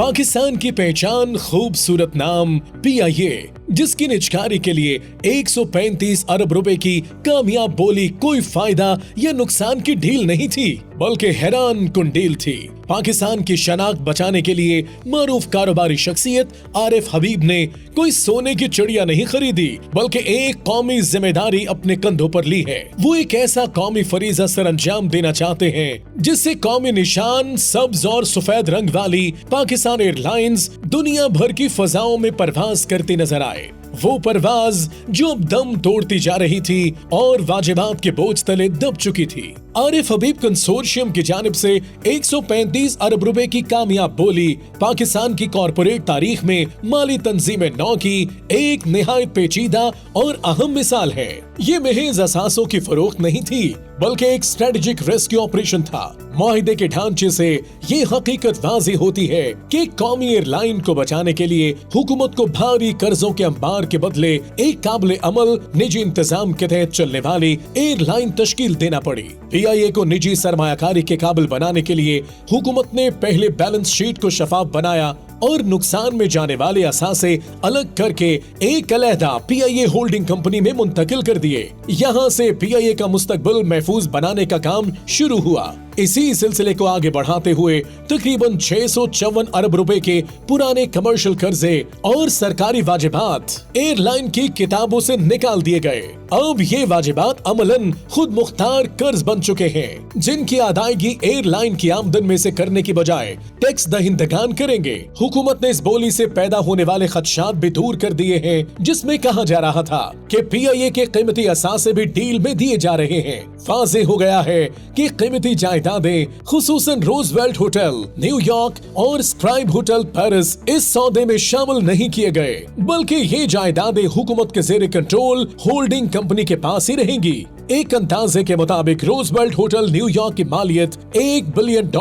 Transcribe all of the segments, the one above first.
पाकिस्तान की पहचान खूबसूरत नाम PIA, जिसकी निजकारी के लिए 135 अरब रुपए की कामयाब बोली कोई फायदा या नुकसान की डील नहीं थी, बल्कि हैरान कुन डील थी। पाकिस्तान की शनाख्त बचाने के लिए मारूफ कारोबारी शख्सियत आरिफ हबीब ने कोई सोने की चिड़िया नहीं खरीदी, बल्कि एक कौमी जिम्मेदारी अपने कंधों पर ली है। वो एक ऐसा कौमी फरीजा सर अंजाम देना चाहते हैं जिससे कौमी निशान सब्ज और सफेद रंग वाली पाकिस्तान एयरलाइंस दुनिया भर की फजाओं में परवाज करती नजर आए। वो परवाज जो अब दम तोड़ती जा रही थी और वाजिबात के बोझ तले दब चुकी थी। आरिफ हबीब कंसोर्शियम की जानिब से 135 अरब रुपए की कामयाब बोली पाकिस्तान की कॉरपोरेट तारीख में माली तंजीम नौ की एक निहायत पेचीदा और अहम मिसाल है। ये महज असासों की फरोख्त नहीं थी, बल्कि एक स्ट्रेटेजिक रेस्क्यू ऑपरेशन था। मुआहिदे के ढांचे से ये हकीकत वाज़ेह होती है कि कौमी एयरलाइन को बचाने के लिए हुकूमत को भारी कर्जों के अंबार के बदले एक काबिल अमल निजी इंतजाम के तहत चलने वाली एयरलाइन तश्कील देना पड़ी। PIA को निजी सरमायाकारी के काबिल बनाने के लिए हुकूमत ने पहले बैलेंस शीट को शफाफ बनाया और नुकसान में जाने वाले असासे अलग करके एक अलहदा PIA होल्डिंग कंपनी में मुंतकिल कर दिए। यहाँ से PIA का मुस्तकबिल महफूज बनाने का काम शुरू हुआ। इसी सिलसिले को आगे बढ़ाते हुए तकरीबन 654 अरब रुपए के पुराने कमर्शियल कर्जे और सरकारी वाजिबात एयरलाइन की किताबों से निकाल दिए गए। अब ये वाजिबात अमलन खुद मुख्तार कर्ज बन चुके हैं, जिनकी अदायगी एयरलाइन की आमदन में से करने की बजाय टैक्स दहिंदगान करेंगे। हुकूमत ने इस बोली से पैदा होने वाले खदशात भी दूर कर दिए हैं, जिसमें कहा जा रहा था कि PIA के कीमती असासे भी डील में दिए जा रहे हैं। वाज़ेह हो गया है कि कीमती जायदादें खुसूसन रोजवेल्ट होटल न्यूयॉर्क और स्क्राइब होटल पेरिस इस सौदे में शामिल नहीं किए गए, बल्कि ये जायदादें हुकूमत के जेर कंट्रोल होल्डिंग कंपनी के पास ही रहेंगी। एक अंदाजे के मुताबिक रोजवेल्ट होटल न्यूयॉर्क की मालियत $1 बिलियन,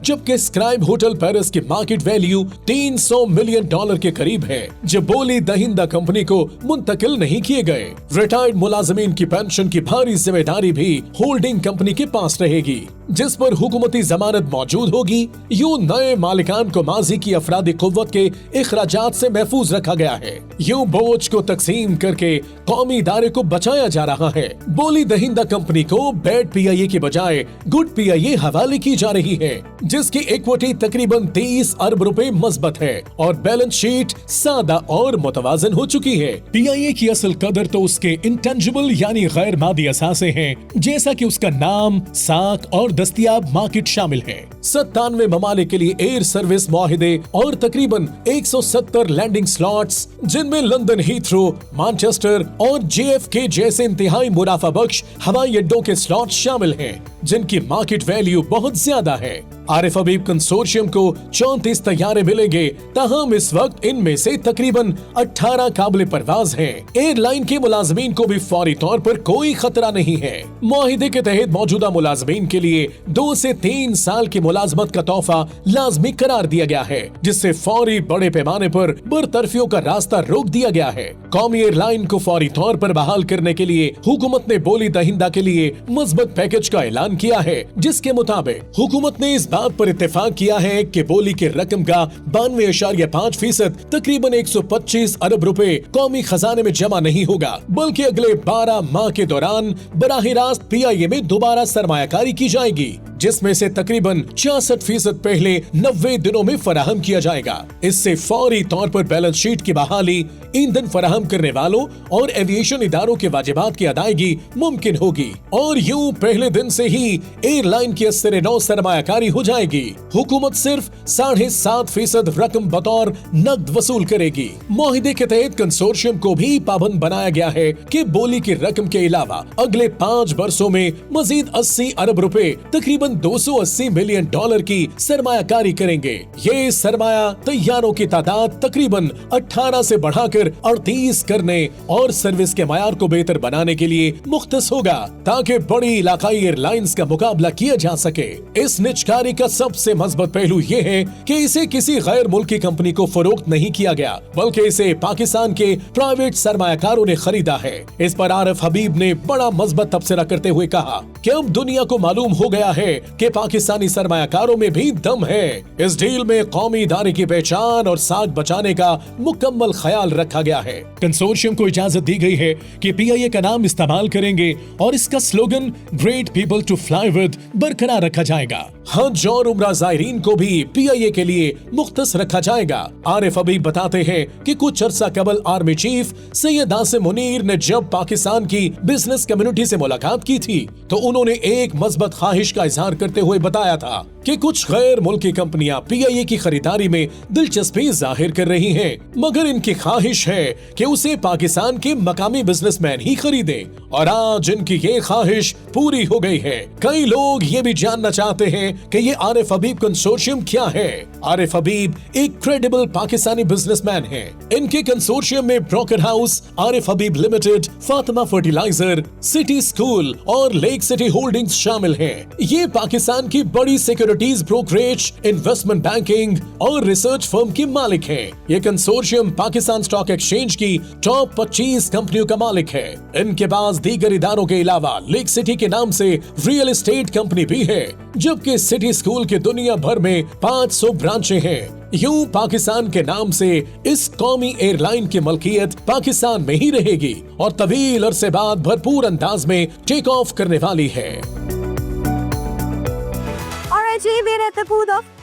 जबकि स्क्राइब होटल पेरिस की मार्केट वैल्यू $300 मिलियन के करीब है, जो बोली दहिंदा कंपनी को मुंतकिल नहीं किए गए। रिटायर्ड मुलाजमीन की पेंशन की भारी जिम्मेदारी भी होल्डिंग कंपनी के पास रहेगी, जिस पर हुकूमती जमानत मौजूद होगी। यूं नए मालिकान को माजी की अफरादी कुव्वत के इखराजात से महफूज रखा गया है। यूं बोझ को तकसीम करके कौमी इदारे को बचाया जा रहा है। बोली दहिंदा कंपनी को बैड PIA के बजाय गुड PIA हवाले की जा रही है, जिसकी इक्विटी तकरीबन 30 अरब रुपए मजबूत है और बैलेंस शीट सादा और मुतवाजन हो चुकी है। PIA की असल कदर तो उसके इंटेंजिबल यानी गैर मादी असासे हैं, जैसा कि उसका नाम, साख और दस्तयाब मार्केट शामिल है। 97 ममालिक के लिए एयर सर्विस मुआहिदे और तकरीबन 170 लैंडिंग स्लॉट्स, जिनमें लंदन हीथ्रो, मैनचेस्टर और JFK जैसे इंतहाई मुनाफा बख्श हवाई अड्डों के स्लॉट शामिल हैं, जिनकी मार्केट वैल्यू बहुत ज्यादा है। आरिफ हबीब कंसोर्शियम को 34 तैयारे मिलेंगे, ताहम इस वक्त इनमें से तकरीबन 18 काबिल परवाज हैं। एयरलाइन के मुलाजमीन को भी फौरी तौर पर कोई खतरा नहीं है। मुआहिदे के तहत मौजूदा मुलाजमीन के लिए 2 से 3 साल की मुलाजमत का तोहफा लाजमी करार दिया गया है, जिससे फौरी बड़े पैमाने पर बरतरफियों का रास्ता रोक दिया गया है। कौमी एयरलाइन को फौरी तौर पर बहाल करने के लिए हुकूमत ने बोली दहिंदा के लिए मजबूत पैकेज का ऐलान किया है, जिसके मुताबिक हुकूमत ने इस बात पर इत्तेफाक किया है कि बोली की रकम का 92.5% तकरीबन 125 अरब रुपए कौमी खजाने में जमा नहीं होगा, बल्कि अगले 12 माह के दौरान बराह रास्त PIA में दोबारा सरमायाकारी की जाएगी, जिसमें से तकरीबन 66% पहले 90 दिनों में फराहम किया जाएगा। इससे फौरी तौर पर बैलेंस शीट की बहाली, ईंधन फराहम करने वालों और एविएशन इदारों के वाजिबात की अदायगी मुमकिन होगी और यूं पहले दिन से ही एयरलाइन की 80-9 सरमायाकारी हो जाएगी। हुकूमत सिर्फ 7.5% रकम बतौर नकद वसूल करेगी। मुआहिदे के तहत कंसोर्शियम को भी पाबंद बनाया गया है कि बोली की रकम के अलावा अगले 5 वर्षों में मजीद 80 अरब रुपए तकरीबन $280 मिलियन की सरमायाकारी करेंगे। ये सरमाया तैयारों की तादाद तकरीबन 18 से बढ़ाकर 38 करने और सर्विस के मयार को बेहतर बनाने के लिए मुख्तस होगा, ताकि बड़ी इलाकाई एयरलाइंस का मुकाबला किया जा सके। इस निजकारी का सबसे मजबूत पहलू ये है कि इसे किसी गैर मुल्की कंपनी को फरोख्त नहीं किया गया, बल्कि इसे पाकिस्तान के प्राइवेट सरमायाकारों ने खरीदा है। इस पर आरिफ हबीब ने बड़ा मजबूत तबसरा करते हुए कहा, कि अब दुनिया को मालूम हो गया है कि पाकिस्तानी सरमायाकारों में भी दम है। इस डील में कौमी इदारे की पहचान और साख बचाने का मुकम्मल ख्याल रखा गया है। कंसोर्शियम को इजाजत दी गई है कि PIA का नाम इस्तेमाल करेंगे और इसका slogan great people to fly with बरकरार रखा जाएगा। हज और उम्रा ज़ायरीन को भी PIA के लिए मुख्तस रखा जाएगा। आरिफ हबीब बताते हैं कि कुछ अरसा कबल आर्मी चीफ सैयद आसिम मुनीर ने जब पाकिस्तान की बिजनेस कम्युनिटी से मुलाकात की थी तो उन्होंने एक मजबूत ख्वाहिश का इजहार करते हुए बताया था कि कुछ गैर मुल्की कंपनियां PIA की खरीदारी में दिलचस्पी जाहिर कर रही हैं, मगर इनकी ख्वाहिश है कि उसे पाकिस्तान के मकामी बिजनेसमैन ही खरीदे और आज इनकी ये ख्वाहिश पूरी हो गई है। कई लोग ये भी जानना चाहते हैं कि ये आरिफ हबीब कंसोर्शियम क्या है। आरिफ हबीब एक क्रेडिबल पाकिस्तानी बिजनेसमैन हैं। इनके कंसोर्शियम में broker house, Arif Habib limited, Fatima fertilizer, city school और लेक सिटी होल्डिंग्स शामिल हैं। ये पाकिस्तान की बड़ी सिक्योरिटीज ब्रोकरेज, इन्वेस्टमेंट बैंकिंग और रिसर्च फर्म के मालिक हैं। ये कंसोर्शियम पाकिस्तान स्टॉक एक्सचेंज की टॉप 25 कंपनियों का मालिक है। इनके पास दीगर इदारों के अलावा लेक सिटी के नाम से रियल एस्टेट कंपनी भी है, जबकि सिटी स्कूल के दुनिया भर में 500 ब्रांचें हैं। यूं पाकिस्तान के नाम से इस कौमी एयरलाइन की मलकियत पाकिस्तान में ही रहेगी और तवील अरसे बाद भरपूर अंदाज में टेक ऑफ करने वाली है।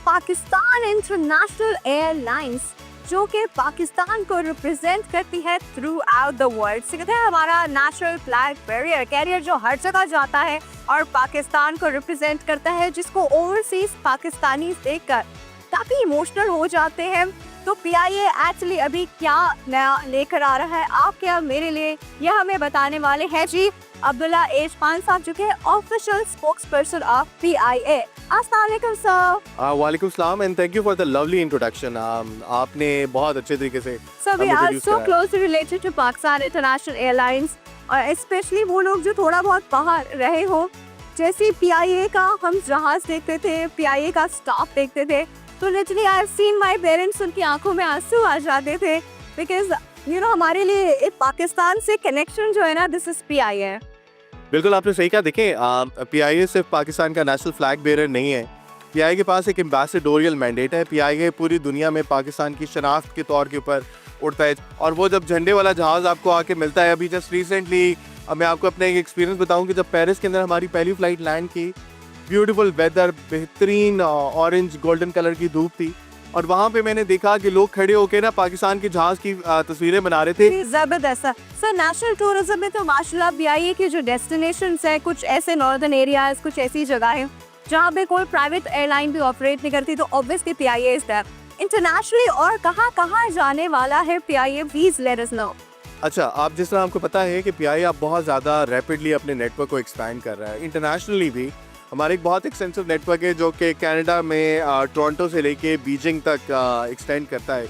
पाकिस्तान इंटरनेशनल एयरलाइंस जो कि पाकिस्तान को रिप्रेजेंट करती है थ्रू आउट द वर्ल्ड। से कहते हैं हमारा नेशनल फ्लैग कैरियर जो हर जगह जाता है और पाकिस्तान को रिप्रेजेंट करता है, जिसको ओवरसीज पाकिस्तानी देखकर काफी इमोशनल हो जाते हैं। तो PIA एक्चुअली अभी क्या नया लेकर आ रहा है आपके और मेरे लिए, यह हमें बताने वाले हैं जी अब्दुल्ला एज खान साहब, जो कि ऑफिशियल स्पोक्सपर्सन ऑफ PIA। अस्सलाम वालेकुम सर। वालेकुम सलाम and thank you for the lovely introduction. आपने बहुत अच्छे तरीके से So we are so closely related to Pakistan International Airlines और स्पेशली वो लोग जो थोड़ा बहुत बाहर रहे हो, जैसे PIA का हम जहाज देखते थे, PIA का स्टाफ देखते थे, तो literally I have seen my parents, उनकी आंखों में आंसू आ जाते थे बिकॉज यू नो हमारे लिए पाकिस्तान से कनेक्शन जो है ना, दिस इज PIA। बिल्कुल आपने सही कहा। देखें PIA सिर्फ पाकिस्तान का नेशनल फ्लैग बेरर नहीं है, PIA के पास एक एम्बेसडोरियल मैंडेट है। PIA पूरी दुनिया में पाकिस्तान की शनाख्त के तौर के ऊपर उड़ता है और वो जब झंडे वाला जहाज़ आपको आके मिलता है, अभी जस्ट रिसेंटली मैं आपको अपना एक एक्सपीरियंस बताऊं कि जब पेरिस के अंदर हमारी पहली फ़्लाइट लैंड की, ब्यूटीफुल वेदर, बेहतरीन ऑरेंज गोल्डन कलर की धूप थी और वहाँ पे मैंने देखा कि लोग खड़े होकर ना पाकिस्तान के जहाज़ की तस्वीरें बना रहे थे। जबरदस्त सर। नेशनल टूरिज्म में तो माशाल्लाह PIA के जो डेस्टिनेशंस है, कुछ ऐसे नॉर्दर्न एरियाज, कुछ ऐसी जगह है जहाँ पे कोई प्राइवेट एयरलाइन भी ऑपरेट नहीं करती, तो obviously PIA is there. Internationally और कहाँ जाने वाला है PIA, please let us know. अच्छा, आप जिस तरह आपको पता है कि PIA अब बहुत ज़्यादा रैपिडली अपने नेटवर्क को एक्सपैंड कर रहा है। इंटरनेशनली भी हमारे एक बहुत एक्सटेंसिव नेटवर्क है जो कि कनाडा में टोरंटो से लेके बीजिंग तक एक्सटेंड करता है।